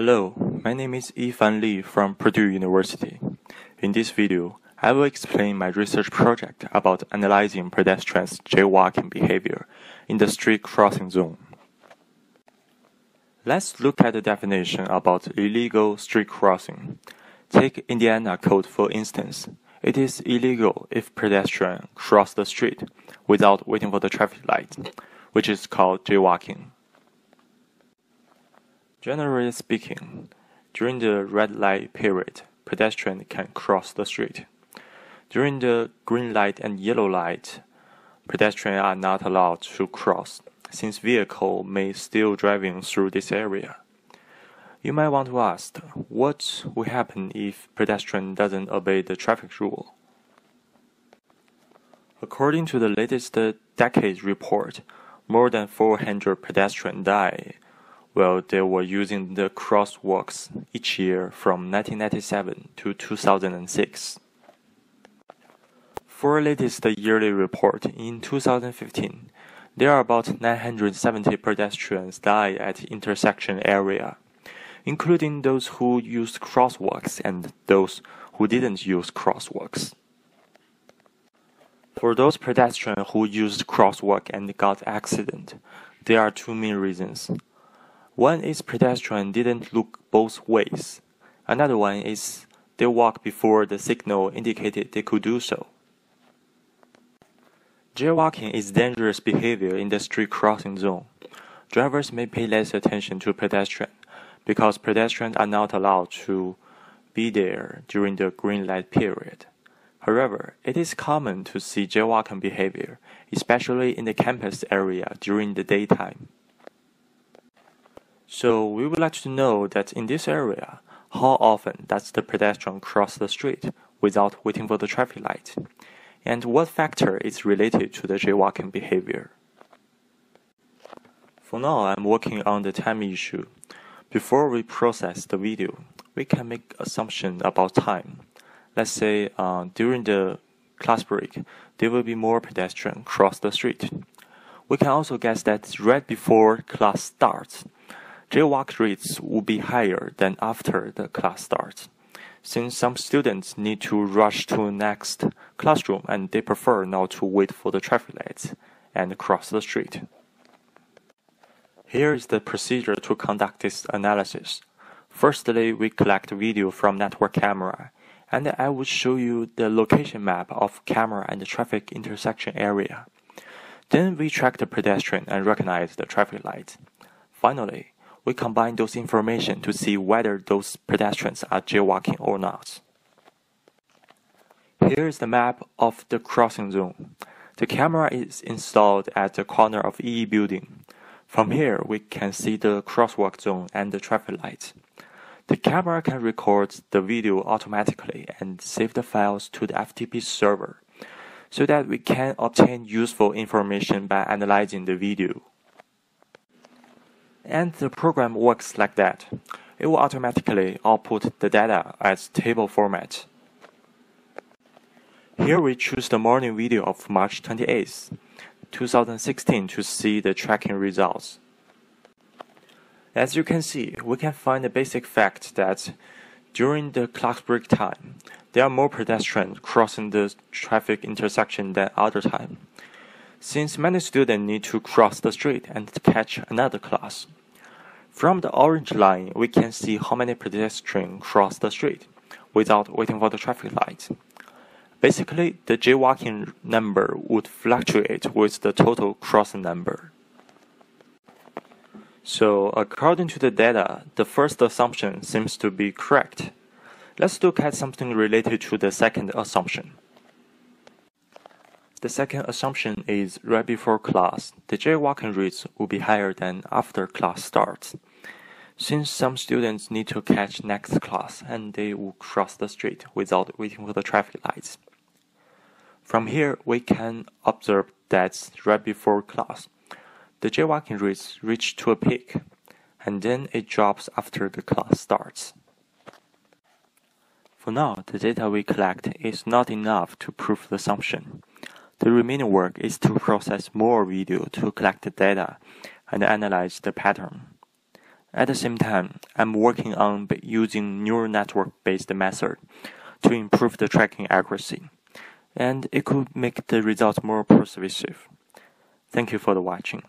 Hello, my name is Yifan Li from Purdue University. In this video, I will explain my research project about analyzing pedestrians' jaywalking behavior in the street crossing zone. Let's look at the definition about illegal street crossing. Take Indiana Code for instance. It is illegal if pedestrians cross the street without waiting for the traffic light, which is called jaywalking. Generally speaking, during the red light period, pedestrians can cross the street. During the green light and yellow light, pedestrians are not allowed to cross, since vehicles may still driving through this area. You might want to ask, what will happen if pedestrian doesn't obey the traffic rule? According to the latest decade report, more than 400 pedestrians died while they were using the crosswalks each year from 1997 to 2006. For the latest yearly report in 2015, there are about 970 pedestrians died at intersection area, including those who used crosswalks and those who didn't use crosswalks. For those pedestrians who used crosswalk and got accident, there are two main reasons. One is pedestrians didn't look both ways. Another one is they walked before the signal indicated they could do so. Jaywalking is dangerous behavior in the street crossing zone. Drivers may pay less attention to pedestrians because pedestrians are not allowed to be there during the green light period. However, it is common to see jaywalking behavior, especially in the campus area during the daytime. So we would like to know that in this area, how often does the pedestrian cross the street without waiting for the traffic light? And what factor is related to the jaywalking behavior? For now, I'm working on the time issue. Before we process the video, we can make assumption about time. Let's say during the class break, there will be more pedestrians cross the street. We can also guess that right before class starts, jaywalk rates will be higher than after the class starts, since some students need to rush to the next classroom and they prefer not to wait for the traffic lights and cross the street. Here is the procedure to conduct this analysis. Firstly, we collect video from network camera, and I will show you the location map of camera and the traffic intersection area. Then we track the pedestrian and recognize the traffic light. Finally, we combine those information to see whether those pedestrians are jaywalking or not. Here is the map of the crossing zone. The camera is installed at the corner of EE building. From here, we can see the crosswalk zone and the traffic light. The camera can record the video automatically and save the files to the FTP server, so that we can obtain useful information by analyzing the video. And the program works like that. It will automatically output the data as table format. Here we choose the morning video of March 28, 2016 to see the tracking results. As you can see, we can find the basic fact that during the class break time, there are more pedestrians crossing the traffic intersection than other time, since many students need to cross the street and catch another class. From the orange line, we can see how many pedestrians cross the street without waiting for the traffic light. Basically, the jaywalking number would fluctuate with the total crossing number. So, according to the data, the first assumption seems to be correct. Let's look at something related to the second assumption. The second assumption is right before class, the jaywalking rates will be higher than after class starts, since some students need to catch next class and they will cross the street without waiting for the traffic lights. From here, we can observe that right before class, the jaywalking rates reach to a peak, and then it drops after the class starts. For now, the data we collect is not enough to prove the assumption. The remaining work is to process more video to collect the data and analyze the pattern. At the same time, I'm working on using neural network-based method to improve the tracking accuracy, and it could make the results more persuasive. Thank you for the watching.